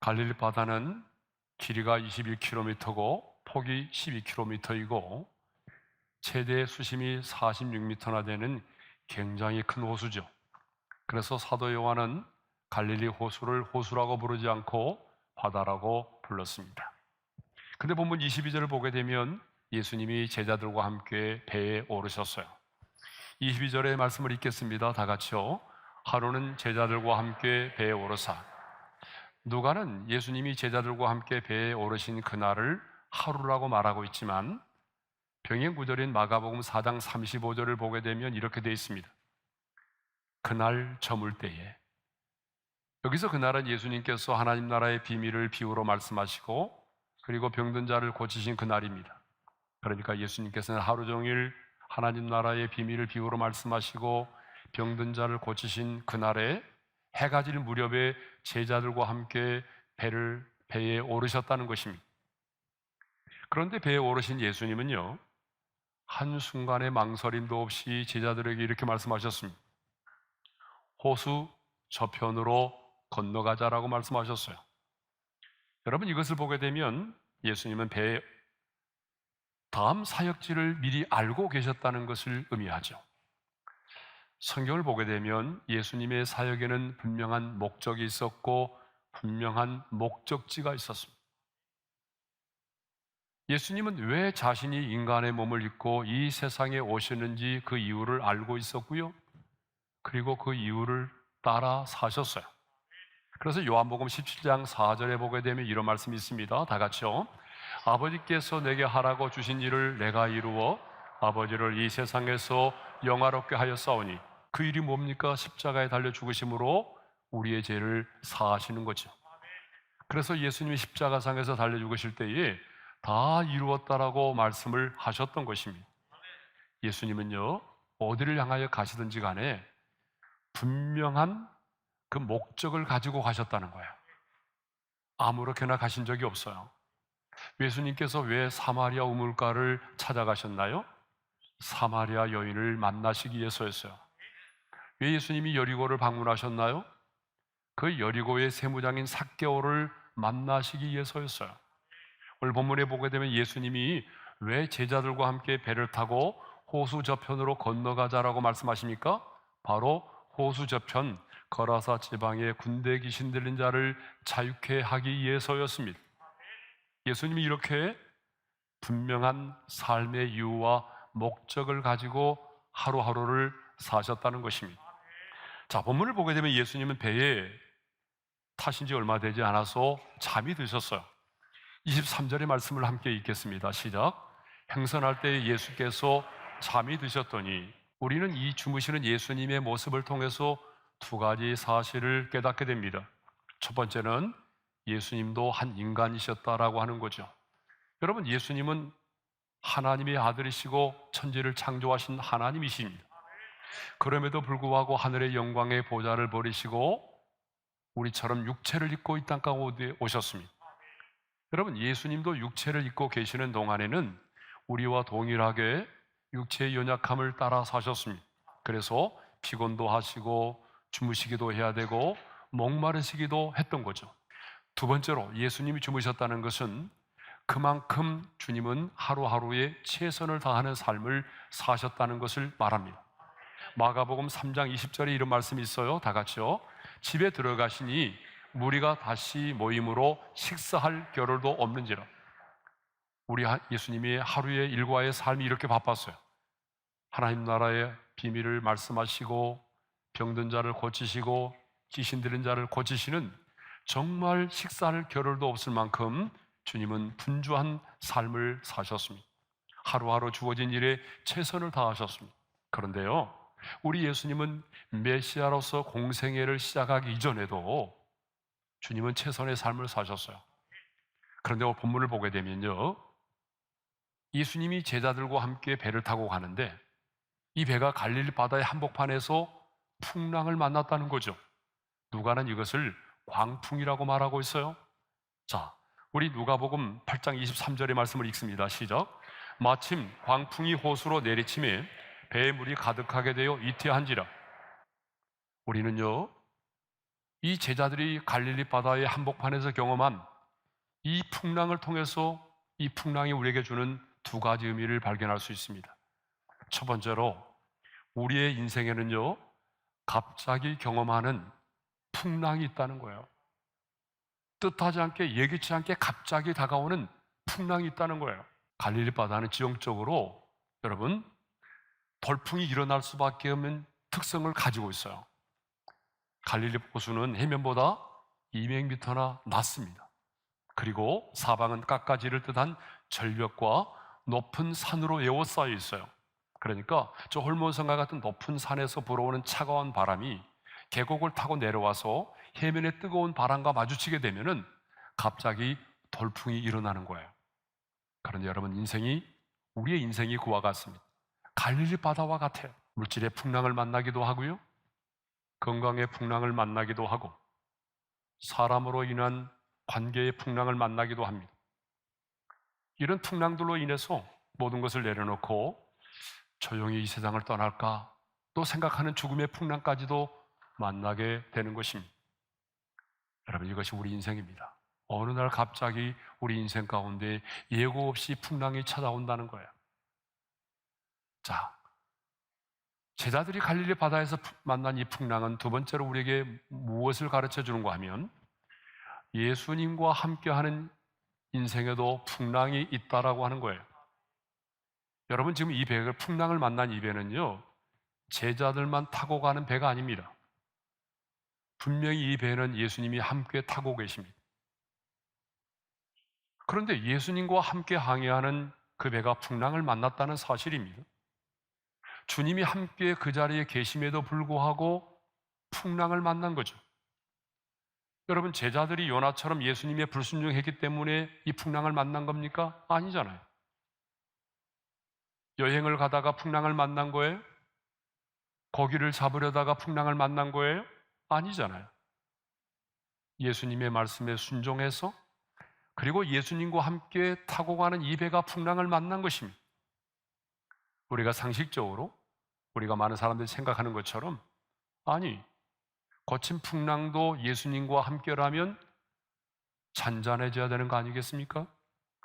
갈릴리 바다는 길이가 21km고 폭이 12km이고 최대 수심이 46m나 되는 굉장히 큰 호수죠. 그래서 사도 요한은 갈릴리 호수를 호수라고 부르지 않고 바다라고 불렀습니다. 근데 본문 22절을 보게 되면 예수님이 제자들과 함께 배에 오르셨어요. 22절의 말씀을 읽겠습니다. 다 같이요. 하루는 제자들과 함께 배에 오르사. 누가는 예수님이 제자들과 함께 배에 오르신 그날을 하루라고 말하고 있지만 병행 구절인 마가복음 4장 35절을 보게 되면 이렇게 되어 있습니다. 그날 저물 때에. 여기서 그날은 예수님께서 하나님 나라의 비밀을 비유로 말씀하시고 그리고 병든 자를 고치신 그날입니다. 그러니까 예수님께서는 하루 종일 하나님 나라의 비밀을 비유로 말씀하시고 병든 자를 고치신 그날에 해가 질 무렵에 제자들과 함께 배에 오르셨다는 것입니다. 그런데 배에 오르신 예수님은요, 한순간의 망설임도 없이 제자들에게 이렇게 말씀하셨습니다. 호수 저편으로 건너가자라고 말씀하셨어요. 여러분, 이것을 보게 되면 예수님은 배의 다음 사역지를 미리 알고 계셨다는 것을 의미하죠. 성경을 보게 되면 예수님의 사역에는 분명한 목적이 있었고 분명한 목적지가 있었습니다. 예수님은 왜 자신이 인간의 몸을 입고 이 세상에 오셨는지 그 이유를 알고 있었고요. 그리고 그 이유를 따라 사셨어요. 그래서 요한복음 17장 4절에 보게 되면 이런 말씀이 있습니다. 다 같이요. 아버지께서 내게 하라고 주신 일을 내가 이루어 아버지를 이 세상에서 영화롭게 하였사오니 그 일이 뭡니까? 십자가에 달려 죽으심으로 우리의 죄를 사하시는 거죠. 그래서 예수님이 십자가상에서 달려 죽으실 때에 다 이루었다라고 말씀을 하셨던 것입니다. 예수님은요, 어디를 향하여 가시든지 간에 분명한 그 목적을 가지고 가셨다는 거예요. 아무렇게나 가신 적이 없어요. 예수님께서 왜 사마리아 우물가를 찾아가셨나요? 사마리아 여인을 만나시기 위해서였어요. 왜 예수님이 여리고를 방문하셨나요? 그 여리고의 세무장인 삭개오를 만나시기 위해서였어요. 오늘 본문에 보게 되면 예수님이 왜 제자들과 함께 배를 타고 호수 저편으로 건너가자라고 말씀하십니까? 바로 호수 저편 거라사 지방의 군대 귀신 들린 자를 자유케 하기 위해서였습니다. 예수님이 이렇게 분명한 삶의 이유와 목적을 가지고 하루하루를 사셨다는 것입니다. 자, 본문을 보게 되면 예수님은 배에 타신 지 얼마 되지 않아서 잠이 드셨어요. 23절의 말씀을 함께 읽겠습니다. 시작. 행선할 때 예수께서 잠이 드셨더니 우리는 이 주무시는 예수님의 모습을 통해서 두 가지 사실을 깨닫게 됩니다. 첫 번째는 예수님도 한 인간이셨다라고 하는 거죠. 여러분, 예수님은 하나님의 아들이시고 천지를 창조하신 하나님이십니다. 그럼에도 불구하고 하늘의 영광의 보좌를 버리시고 우리처럼 육체를 입고 이 땅 가운데 오셨습니다. 여러분, 예수님도 육체를 입고 계시는 동안에는 우리와 동일하게 육체의 연약함을 따라 사셨습니다. 그래서 피곤도 하시고 주무시기도 해야 되고 목마르시기도 했던 거죠. 두 번째로 예수님이 주무셨다는 것은 그만큼 주님은 하루하루에 최선을 다하는 삶을 사셨다는 것을 말합니다. 마가복음 3장 20절에 이런 말씀이 있어요. 다 같이요. 집에 들어가시니 무리가 다시 모임으로 식사할 겨를도 없는지라. 우리 예수님이 하루의 일과의 삶이 이렇게 바빴어요. 하나님 나라의 비밀을 말씀하시고 병든 자를 고치시고 귀신 들린 자를 고치시는 정말 식사할 겨를도 없을 만큼 주님은 분주한 삶을 사셨습니다. 하루하루 주어진 일에 최선을 다하셨습니다. 그런데요, 우리 예수님은 메시아로서 공생애를 시작하기 이전에도 주님은 최선의 삶을 사셨어요. 그런데 본문을 보게 되면요, 예수님이 제자들과 함께 배를 타고 가는데 이 배가 갈릴리 바다의 한복판에서 풍랑을 만났다는 거죠. 누가는 이것을 광풍이라고 말하고 있어요. 자, 우리 누가복음 8장 23절의 말씀을 읽습니다. 시작. 마침 광풍이 호수로 내리침에 배에 물이 가득하게 되어 이태한지라. 우리는요, 이 제자들이 갈릴리 바다의 한복판에서 경험한 이 풍랑을 통해서 이 풍랑이 우리에게 주는 두 가지 의미를 발견할 수 있습니다. 첫 번째로 우리의 인생에는요, 갑자기 경험하는 풍랑이 있다는 거예요. 뜻하지 않게, 예기치 않게 갑자기 다가오는 풍랑이 있다는 거예요. 갈릴리 바다는 지형적으로 여러분 돌풍이 일어날 수밖에 없는 특성을 가지고 있어요. 갈릴리 호수는 해면보다 200m나 낮습니다. 그리고 사방은 깎아지를 듯한 절벽과 높은 산으로 에워싸여 있어요. 그러니까 저 홀몬성과 같은 높은 산에서 불어오는 차가운 바람이 계곡을 타고 내려와서 해면의 뜨거운 바람과 마주치게 되면은 갑자기 돌풍이 일어나는 거예요. 그런데 여러분, 우리의 인생이 그와 같습니다. 갈릴리 바다와 같아요. 물질의 풍랑을 만나기도 하고요, 건강의 풍랑을 만나기도 하고, 사람으로 인한 관계의 풍랑을 만나기도 합니다. 이런 풍랑들로 인해서 모든 것을 내려놓고 조용히 이 세상을 떠날까 또 생각하는 죽음의 풍랑까지도 만나게 되는 것입니다. 여러분, 이것이 우리 인생입니다. 어느 날 갑자기 우리 인생 가운데 예고 없이 풍랑이 찾아온다는 거예요. 자, 제자들이 갈릴리 바다에서 만난 이 풍랑은 두 번째로 우리에게 무엇을 가르쳐 주는가 하면, 예수님과 함께하는 인생에도 풍랑이 있다라고 하는 거예요. 여러분, 지금 이 배가, 풍랑을 만난 이 배는요, 제자들만 타고 가는 배가 아닙니다. 분명히 이 배는 예수님이 함께 타고 계십니다. 그런데 예수님과 함께 항해하는 그 배가 풍랑을 만났다는 사실입니다. 주님이 함께 그 자리에 계심에도 불구하고 풍랑을 만난 거죠. 여러분, 제자들이 요나처럼 예수님의 불순종했기 때문에 이 풍랑을 만난 겁니까? 아니잖아요. 여행을 가다가 풍랑을 만난 거예요? 고기를 잡으려다가 풍랑을 만난 거예요? 아니잖아요. 예수님의 말씀에 순종해서, 그리고 예수님과 함께 타고 가는 이 배가 풍랑을 만난 것입니다. 우리가 상식적으로, 우리가 많은 사람들이 생각하는 것처럼, 아니, 거친 풍랑도 예수님과 함께라면 잔잔해져야 되는 거 아니겠습니까?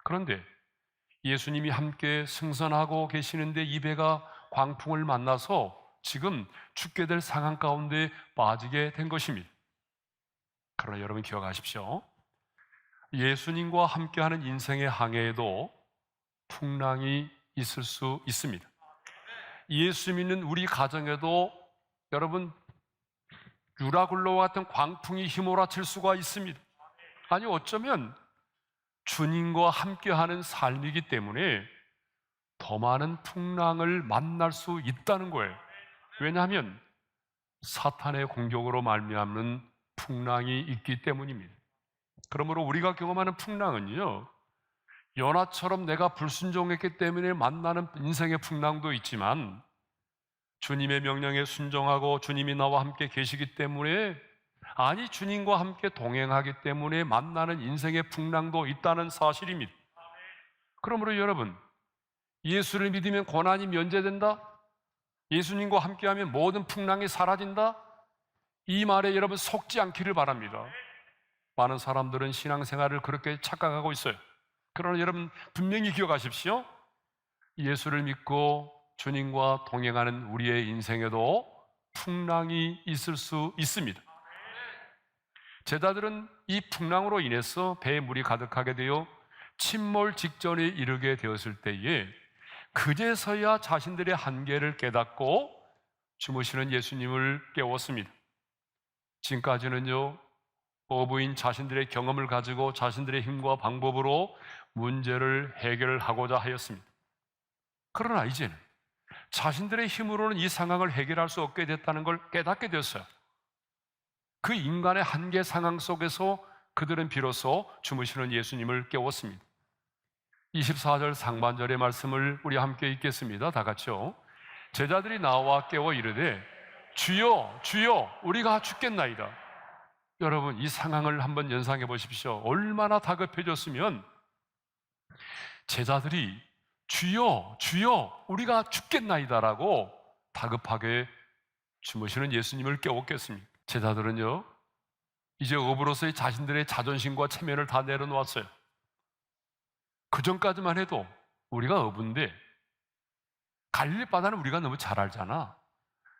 그런데 예수님이 함께 승선하고 계시는데 이 배가 광풍을 만나서 지금 죽게 될 상황 가운데 빠지게 된 것입니다. 그러나 여러분, 기억하십시오. 예수님과 함께하는 인생의 항해에도 풍랑이 있을 수 있습니다. 예수 믿는 우리 가정에도 여러분, 유라굴로와 같은 광풍이 휘몰아칠 수가 있습니다. 아니, 어쩌면 주님과 함께하는 삶이기 때문에 더 많은 풍랑을 만날 수 있다는 거예요. 왜냐하면 사탄의 공격으로 말미암는 풍랑이 있기 때문입니다. 그러므로 우리가 경험하는 풍랑은요, 요나처럼 내가 불순종했기 때문에 만나는 인생의 풍랑도 있지만, 주님의 명령에 순종하고 주님이 나와 함께 계시기 때문에, 아니, 주님과 함께 동행하기 때문에 만나는 인생의 풍랑도 있다는 사실입니다. 그러므로 여러분, 예수를 믿으면 고난이 면제된다? 예수님과 함께하면 모든 풍랑이 사라진다? 이 말에 여러분 속지 않기를 바랍니다. 많은 사람들은 신앙생활을 그렇게 착각하고 있어요. 그러나 여러분, 분명히 기억하십시오. 예수를 믿고 주님과 동행하는 우리의 인생에도 풍랑이 있을 수 있습니다. 제자들은 이 풍랑으로 인해서 배에 물이 가득하게 되어 침몰 직전에 이르게 되었을 때에 그제서야 자신들의 한계를 깨닫고 주무시는 예수님을 깨웠습니다. 지금까지는요, 어부인 자신들의 경험을 가지고 자신들의 힘과 방법으로 문제를 해결하고자 하였습니다. 그러나 이제는 자신들의 힘으로는 이 상황을 해결할 수 없게 됐다는 걸 깨닫게 되었어요. 그 인간의 한계 상황 속에서 그들은 비로소 주무시는 예수님을 깨웠습니다. 24절 상반절의 말씀을 우리 함께 읽겠습니다. 다 같이요. 제자들이 나와 깨워 이르되 주여 주여 우리가 죽겠나이다. 여러분, 이 상황을 한번 연상해 보십시오. 얼마나 다급해졌으면 제자들이 주여 주여 우리가 죽겠나이다라고 다급하게 주무시는 예수님을 깨웠겠습니까? 제자들은요, 이제 업으로서의 자신들의 자존심과 체면을 다 내려놓았어요. 그 전까지만 해도 우리가 어부인데 갈릴리 바다는 우리가 너무 잘 알잖아.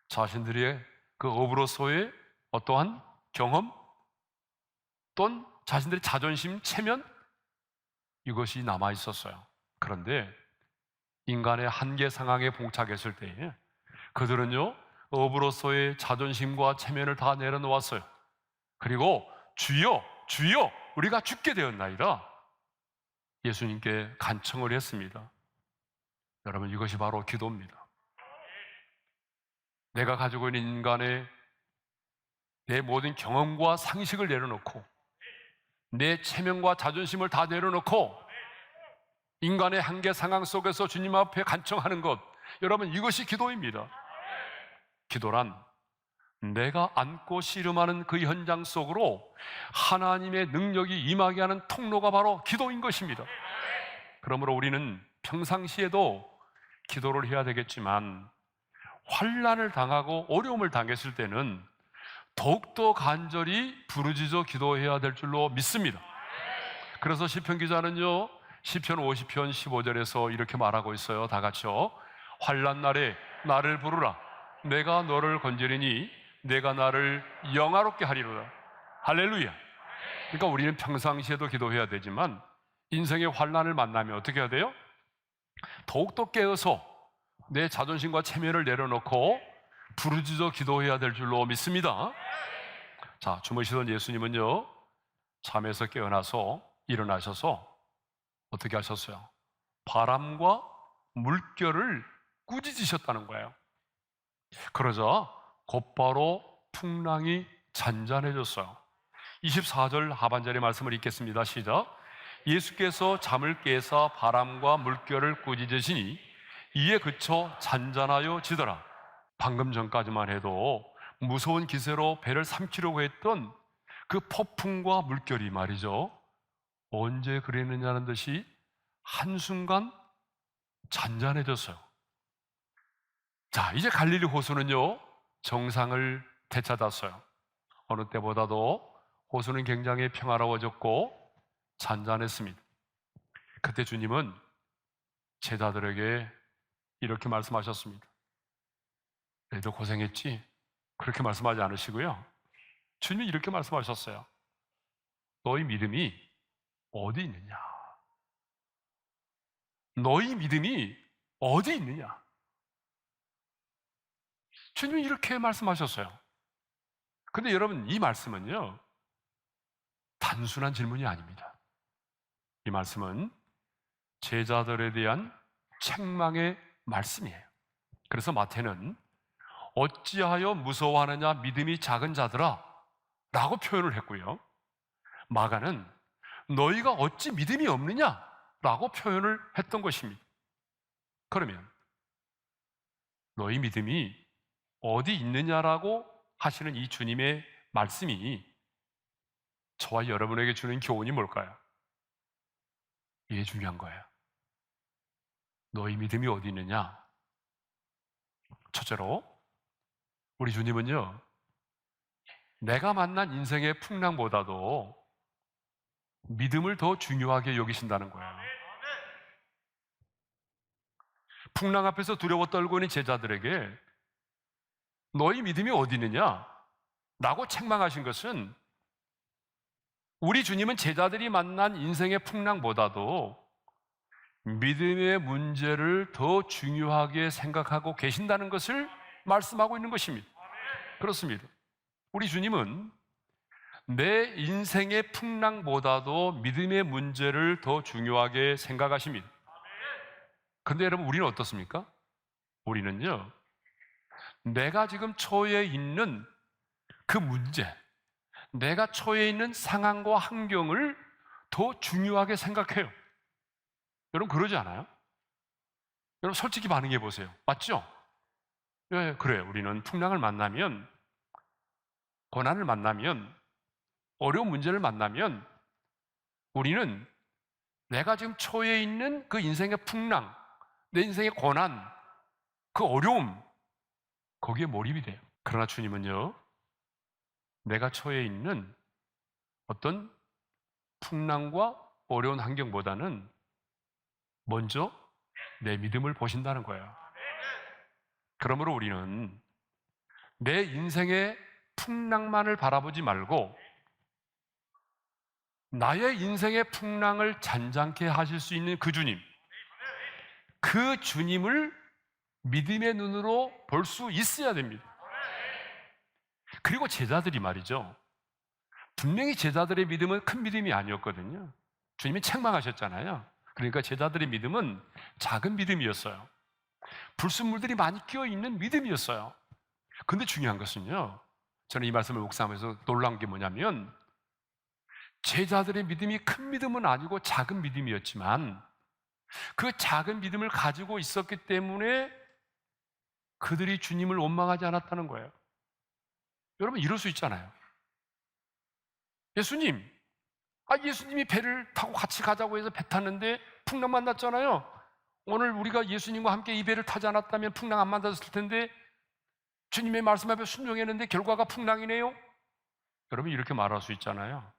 자신들의 그 업으로서의 어떠한 경험 또는 자신들의 자존심, 체면 이것이 남아 있었어요. 그런데 인간의 한계 상황에 봉착했을 때에 그들은요 업으로서의 자존심과 체면을 다 내려놓았어요. 그리고 주여 주여 우리가 죽게 되었나이다 예수님께 간청을 했습니다. 여러분 이것이 바로 기도입니다. 내가 가지고 있는 인간의 내 모든 경험과 상식을 내려놓고 내 체면과 자존심을 다 내려놓고 인간의 한계 상황 속에서 주님 앞에 간청하는 것, 여러분 이것이 기도입니다. 기도란 내가 안고 씨름하는 그 현장 속으로 하나님의 능력이 임하게 하는 통로가 바로 기도인 것입니다. 그러므로 우리는 평상시에도 기도를 해야 되겠지만 환난을 당하고 어려움을 당했을 때는 더욱더 간절히 부르짖어 기도해야 될 줄로 믿습니다. 그래서 시편 기자는요 시편 50편 15절에서 이렇게 말하고 있어요. 다 같이요. 환난 날에 나를 부르라. 내가 너를 건지리니 내가 나를 영화롭게 하리로다. 할렐루야. 그러니까 우리는 평상시에도 기도해야 되지만 인생의 환난을 만나면 어떻게 해야 돼요? 더욱더 깨어서 내 자존심과 체면을 내려놓고 부르짖어 기도해야 될 줄로 믿습니다. 자, 주무시던 예수님은요 잠에서 깨어나서 일어나셔서 어떻게 하셨어요? 바람과 물결을 꾸짖으셨다는 거예요. 그러자 곧바로 풍랑이 잔잔해졌어요. 24절 하반절의 말씀을 읽겠습니다. 시작. 예수께서 잠을 깨사 바람과 물결을 꾸짖으시니 이에 그쳐 잔잔하여 지더라. 방금 전까지만 해도 무서운 기세로 배를 삼키려고 했던 그 폭풍과 물결이 말이죠 언제 그랬느냐는 듯이 한순간 잔잔해졌어요. 자, 이제 갈릴리 호수는요 정상을 되찾았어요. 어느 때보다도 호수는 굉장히 평화로워졌고 잔잔했습니다. 그때 주님은 제자들에게 이렇게 말씀하셨습니다. 너희들 고생했지? 그렇게 말씀하지 않으시고요 주님이 이렇게 말씀하셨어요. 너희 믿음이 어디 있느냐? 너희 믿음이 어디 있느냐? 주님이 이렇게 말씀하셨어요. 근데 여러분 이 말씀은요 단순한 질문이 아닙니다. 이 말씀은 제자들에 대한 책망의 말씀이에요. 그래서 마태는 어찌하여 무서워하느냐 믿음이 작은 자들아 라고 표현을 했고요 마가는 너희가 어찌 믿음이 없느냐 라고 표현을 했던 것입니다. 그러면 너희 믿음이 어디 있느냐라고 하시는 이 주님의 말씀이 저와 여러분에게 주는 교훈이 뭘까요? 이게 중요한 거예요. 너희 믿음이 어디 있느냐? 첫째로 우리 주님은요 내가 만난 인생의 풍랑보다도 믿음을 더 중요하게 여기신다는 거예요. 풍랑 앞에서 두려워 떨고 있는 제자들에게 너희 믿음이 어디 있느냐? 라고 책망하신 것은 우리 주님은 제자들이 만난 인생의 풍랑보다도 믿음의 문제를 더 중요하게 생각하고 계신다는 것을 말씀하고 있는 것입니다. 그렇습니다. 우리 주님은 내 인생의 풍랑보다도 믿음의 문제를 더 중요하게 생각하십니다. 그런데 여러분 우리는 어떻습니까? 우리는요 내가 지금 처해 있는 그 문제, 내가 처해 있는 상황과 환경을 더 중요하게 생각해요. 여러분 그러지 않아요? 여러분 솔직히 반응해 보세요. 맞죠? 예, 그래요. 우리는 풍랑을 만나면, 고난을 만나면, 어려운 문제를 만나면 우리는 내가 지금 처해 있는 그 인생의 풍랑, 내 인생의 고난, 그 어려움, 거기에 몰입이 돼요. 그러나 주님은요 내가 처해 있는 어떤 풍랑과 어려운 환경보다는 먼저 내 믿음을 보신다는 거예요. 그러므로 우리는 내 인생의 풍랑만을 바라보지 말고 나의 인생의 풍랑을 잔잔케 하실 수 있는 그 주님, 그 주님을 믿음의 눈으로 볼 수 있어야 됩니다. 그리고 제자들이 말이죠, 분명히 제자들의 믿음은 큰 믿음이 아니었거든요. 주님이 책망하셨잖아요. 그러니까 제자들의 믿음은 작은 믿음이었어요. 불순물들이 많이 끼어있는 믿음이었어요. 근데 중요한 것은요, 저는 이 말씀을 묵상하면서 놀라운 게 뭐냐면, 제자들의 믿음이 큰 믿음은 아니고 작은 믿음이었지만 그 작은 믿음을 가지고 있었기 때문에 그들이 주님을 원망하지 않았다는 거예요. 여러분, 이럴 수 있잖아요. 예수님이 배를 타고 같이 가자고 해서 배 탔는데 풍랑 만났잖아요. 오늘 우리가 예수님과 함께 이 배를 타지 않았다면 풍랑 안 만났을 텐데 주님의 말씀 앞에 순종했는데 결과가 풍랑이네요. 여러분, 이렇게 말할 수 있잖아요.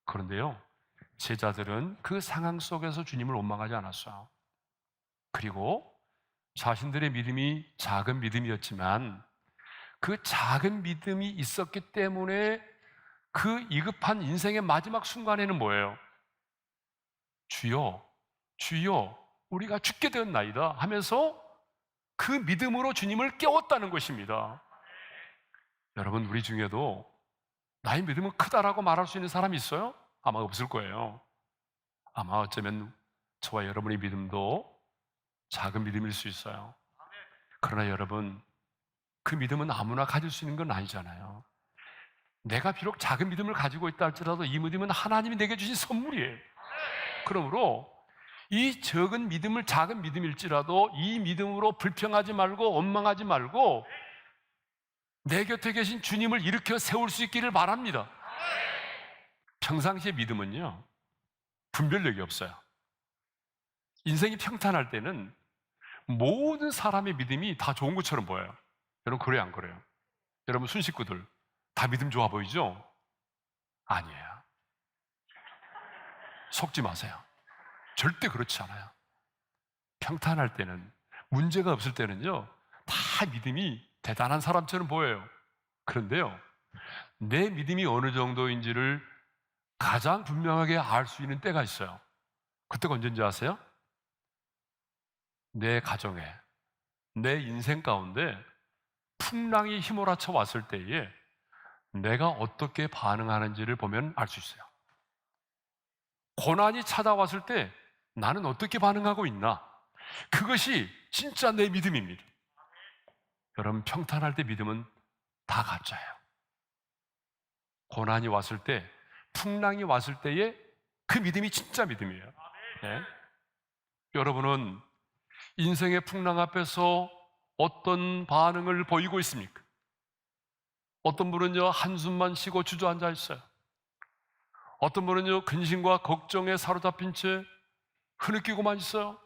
그런데요, 제자들은 그 상황 속에서 주님을 원망하지 않았어요. 그리고 자신들의 믿음이 작은 믿음이었지만 그 작은 믿음이 있었기 때문에 그 위급한 인생의 마지막 순간에는 뭐예요? 주여, 주여, 우리가 죽게 되었나이다 하면서 그 믿음으로 주님을 깨웠다는 것입니다. 여러분, 우리 중에도 나의 믿음은 크다라고 말할 수 있는 사람이 있어요? 아마 없을 거예요. 아마 어쩌면 저와 여러분의 믿음도 작은 믿음일 수 있어요. 그러나 여러분, 그 믿음은 아무나 가질 수 있는 건 아니잖아요. 내가 비록 작은 믿음을 가지고 있다 할지라도 이 믿음은 하나님이 내게 주신 선물이에요. 그러므로 이 적은 믿음을 작은 믿음일지라도 이 믿음으로 불평하지 말고 원망하지 말고 내 곁에 계신 주님을 일으켜 세울 수 있기를 바랍니다. 평상시의 믿음은요, 분별력이 없어요. 인생이 평탄할 때는 모든 사람의 믿음이 다 좋은 것처럼 보여요. 여러분, 그래요, 안 그래요? 여러분, 순식구들 다 믿음 좋아 보이죠? 아니에요. 속지 마세요. 절대 그렇지 않아요. 평탄할 때는, 문제가 없을 때는요, 다 믿음이 대단한 사람처럼 보여요. 그런데요, 내 믿음이 어느 정도인지를 가장 분명하게 알 수 있는 때가 있어요. 그때가 언제인지 아세요? 내 가정에, 내 인생 가운데 풍랑이 휘몰아쳐 왔을 때에 내가 어떻게 반응하는지를 보면 알 수 있어요. 고난이 찾아왔을 때 나는 어떻게 반응하고 있나? 그것이 진짜 내 믿음입니다. 여러분, 평탄할 때 믿음은 다 가짜예요. 고난이 왔을 때, 풍랑이 왔을 때에 그 믿음이 진짜 믿음이에요. 네? 여러분은 인생의 풍랑 앞에서 어떤 반응을 보이고 있습니까? 어떤 분은요, 한숨만 쉬고 주저앉아 있어요. 어떤 분은요, 근심과 걱정에 사로잡힌 채 흐느끼고만 있어요.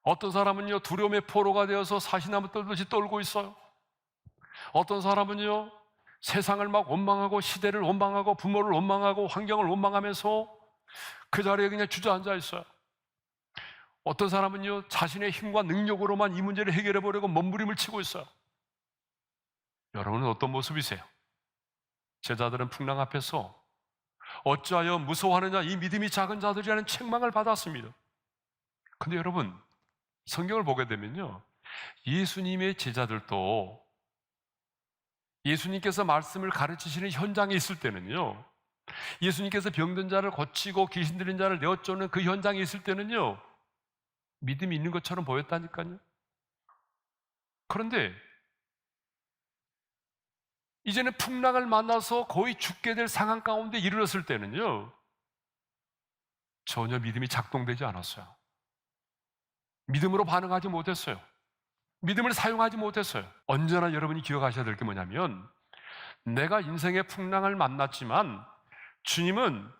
어떤 사람은요, 두려움의 포로가 되어서 사시나무 떨듯이 떨고 있어요. 어떤 사람은요, 세상을 막 원망하고 시대를 원망하고 부모를 원망하고 환경을 원망하면서 그 자리에 그냥 주저앉아 있어요. 어떤 사람은요, 자신의 힘과 능력으로만 이 문제를 해결해 보려고 몸부림을 치고 있어요. 여러분은 어떤 모습이세요? 제자들은 풍랑 앞에서 어찌하여 무서워하느냐, 이 믿음이 작은 자들이라는 책망을 받았습니다. 근데 여러분, 성경을 보게 되면요, 예수님의 제자들도 예수님께서 말씀을 가르치시는 현장에 있을 때는요, 예수님께서 병든 자를 고치고 귀신 들린 자를 내어쫓는 그 현장에 있을 때는요, 믿음이 있는 것처럼 보였다니까요. 그런데 이제는 풍랑을 만나서 거의 죽게 될 상황 가운데 이르렀을 때는요, 전혀 믿음이 작동되지 않았어요. 믿음으로 반응하지 못했어요. 믿음을 사용하지 못했어요. 언제나 여러분이 기억하셔야 될 게 뭐냐면, 내가 인생의 풍랑을 만났지만 주님은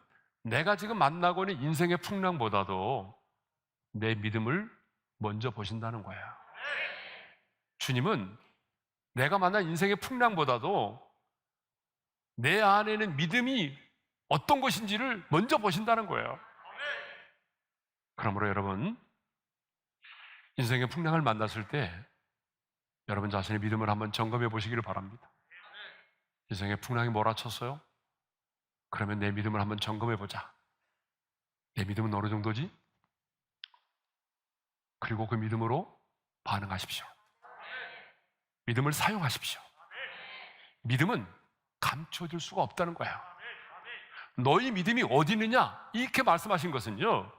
내가 지금 만나고 있는 인생의 풍랑보다도 내 믿음을 먼저 보신다는 거예요. 주님은 내가 만난 인생의 풍랑보다도 내 안에는 믿음이 어떤 것인지를 먼저 보신다는 거예요. 그러므로 여러분, 인생의 풍랑을 만났을 때 여러분 자신의 믿음을 한번 점검해 보시기를 바랍니다. 인생의 풍랑이 몰아쳤어요? 그러면 내 믿음을 한번 점검해 보자. 내 믿음은 어느 정도지? 그리고 그 믿음으로 반응하십시오. 믿음을 사용하십시오. 믿음은 감춰질 수가 없다는 거예요. 너희 믿음이 어디 있느냐? 이렇게 말씀하신 것은요,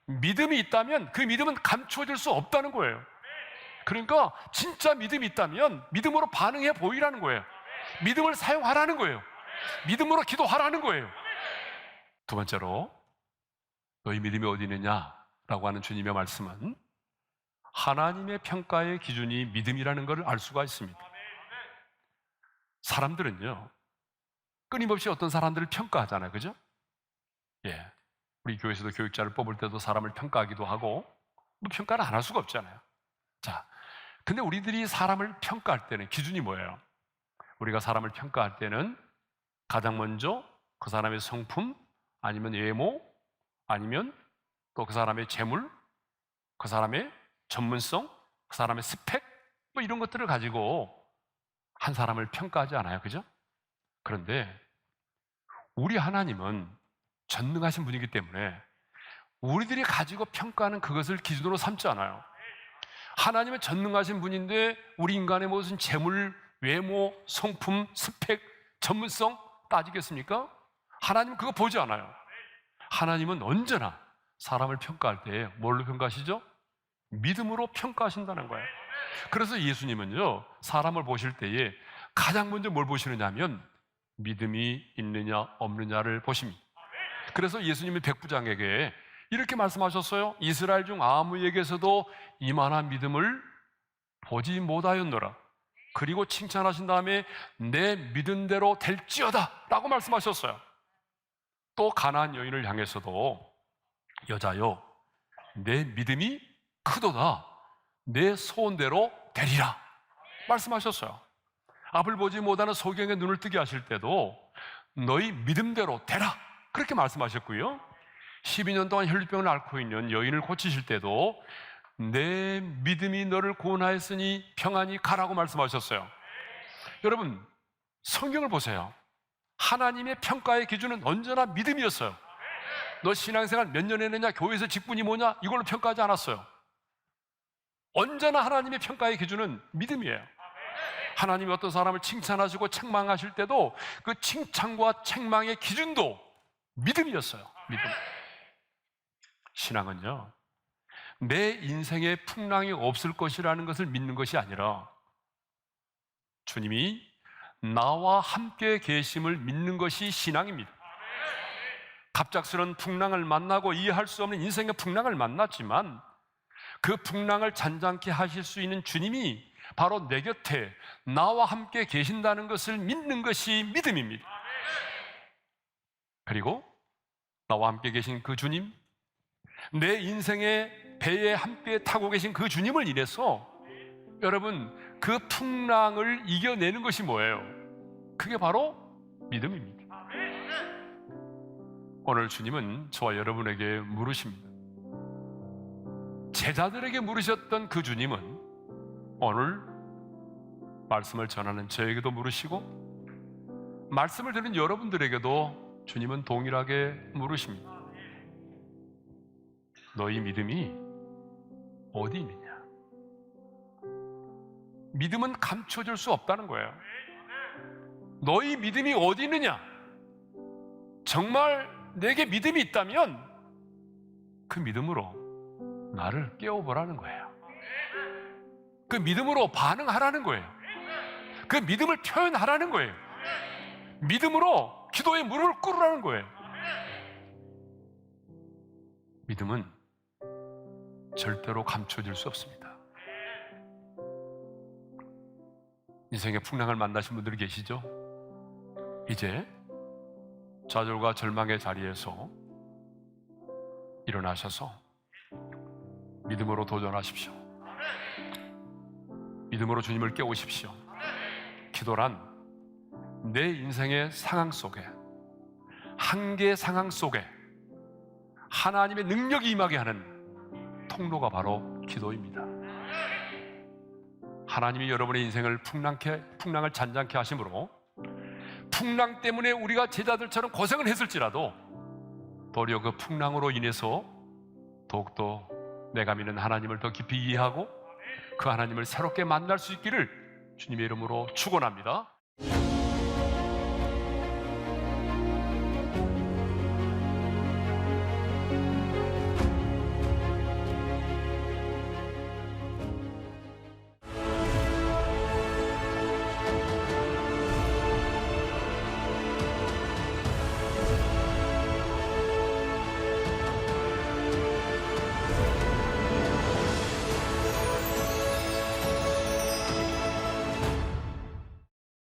믿음이 있다면 그 믿음은 감춰질 수 없다는 거예요. 그러니까 진짜 믿음이 있다면 믿음으로 반응해 보이라는 거예요. 믿음을 사용하라는 거예요. 믿음으로 기도하라는 거예요. 두 번째로, 너희 믿음이 어디 있느냐라고 하는 주님의 말씀은 하나님의 평가의 기준이 믿음이라는 것을 알 수가 있습니다. 사람들은요, 끊임없이 어떤 사람들을 평가하잖아요. 그죠? 예. 우리 교회에서도 교육자를 뽑을 때도 사람을 평가하기도 하고, 뭐 평가를 안 할 수가 없잖아요. 자, 근데 우리들이 사람을 평가할 때는 기준이 뭐예요? 우리가 사람을 평가할 때는 가장 먼저 그 사람의 성품, 아니면 외모, 아니면 또 그 사람의 재물, 그 사람의 전문성, 그 사람의 스펙, 뭐 이런 것들을 가지고 한 사람을 평가하지 않아요. 그죠? 그런데 우리 하나님은 전능하신 분이기 때문에 우리들이 가지고 평가하는 그것을 기준으로 삼지 않아요. 하나님은 전능하신 분인데 우리 인간의 무슨 재물, 외모, 성품, 스펙, 전문성 따지겠습니까? 하나님은 그거 보지 않아요. 하나님은 언제나 사람을 평가할 때 뭘로 평가하시죠? 믿음으로 평가하신다는 거예요. 그래서 예수님은요, 사람을 보실 때에 가장 먼저 뭘 보시느냐 하면 믿음이 있느냐 없느냐를 보십니다. 그래서 예수님이 백부장에게 이렇게 말씀하셨어요. 이스라엘 중 아무에게서도 이만한 믿음을 보지 못하였노라. 그리고 칭찬하신 다음에 내 믿은 대로 될지어다 라고 말씀하셨어요. 또 가나안 여인을 향해서도 여자여, 내 믿음이 크도다. 내 소원대로 되리라 말씀하셨어요. 앞을 보지 못하는 소경의 눈을 뜨게 하실 때도 너희 믿음대로 되라 그렇게 말씀하셨고요. 12년 동안 혈류병을 앓고 있는 여인을 고치실 때도 내 믿음이 너를 구원하였으니 평안히 가라고 말씀하셨어요. 여러분, 성경을 보세요. 하나님의 평가의 기준은 언제나 믿음이었어요. 너 신앙생활 몇 년 했느냐, 교회에서 직분이 뭐냐, 이걸로 평가하지 않았어요. 언제나 하나님의 평가의 기준은 믿음이에요. 하나님이 어떤 사람을 칭찬하시고 책망하실 때도 그 칭찬과 책망의 기준도 믿음이었어요. 믿음. 신앙은요, 내 인생에 풍랑이 없을 것이라는 것을 믿는 것이 아니라 주님이 나와 함께 계심을 믿는 것이 신앙입니다. 갑작스런 풍랑을 만나고 이해할 수 없는 인생의 풍랑을 만났지만 그 풍랑을 잔잔케 하실 수 있는 주님이 바로 내 곁에 나와 함께 계신다는 것을 믿는 것이 믿음입니다. 그리고 나와 함께 계신 그 주님, 내 인생의 배에 함께 타고 계신 그 주님을 인해서 여러분, 그 풍랑을 이겨내는 것이 뭐예요? 그게 바로 믿음입니다. 오늘 주님은 저와 여러분에게 물으십니다. 제자들에게 물으셨던 그 주님은 오늘 말씀을 전하는 저에게도 물으시고 말씀을 들은 여러분들에게도 주님은 동일하게 물으십니다. 너희 믿음이 어디 있느냐? 믿음은 감춰질 수 없다는 거예요. 너희 믿음이 어디 있느냐? 정말 내게 믿음이 있다면 그 믿음으로 나를 깨워보라는 거예요. 그 믿음으로 반응하라는 거예요. 그 믿음을 표현하라는 거예요. 믿음으로 기도의 무릎을 꿇으라는 거예요. 믿음은 절대로 감춰질 수 없습니다. 인생의 풍랑을 만나신 분들이 계시죠? 이제 좌절과 절망의 자리에서 일어나셔서 믿음으로 도전하십시오. 믿음으로 주님을 깨우십시오. 기도란 내 인생의 상황 속에 한계 상황 속에 하나님의 능력이 임하게 하는 통로가 바로 기도입니다. 하나님이 여러분의 인생을 풍랑을 잔잔케 하심으로 풍랑 때문에 우리가 제자들처럼 고생을 했을지라도 도리어 그 풍랑으로 인해서 더욱더 내가 믿는 하나님을 더 깊이 이해하고 그 하나님을 새롭게 만날 수 있기를 주님의 이름으로 축원합니다.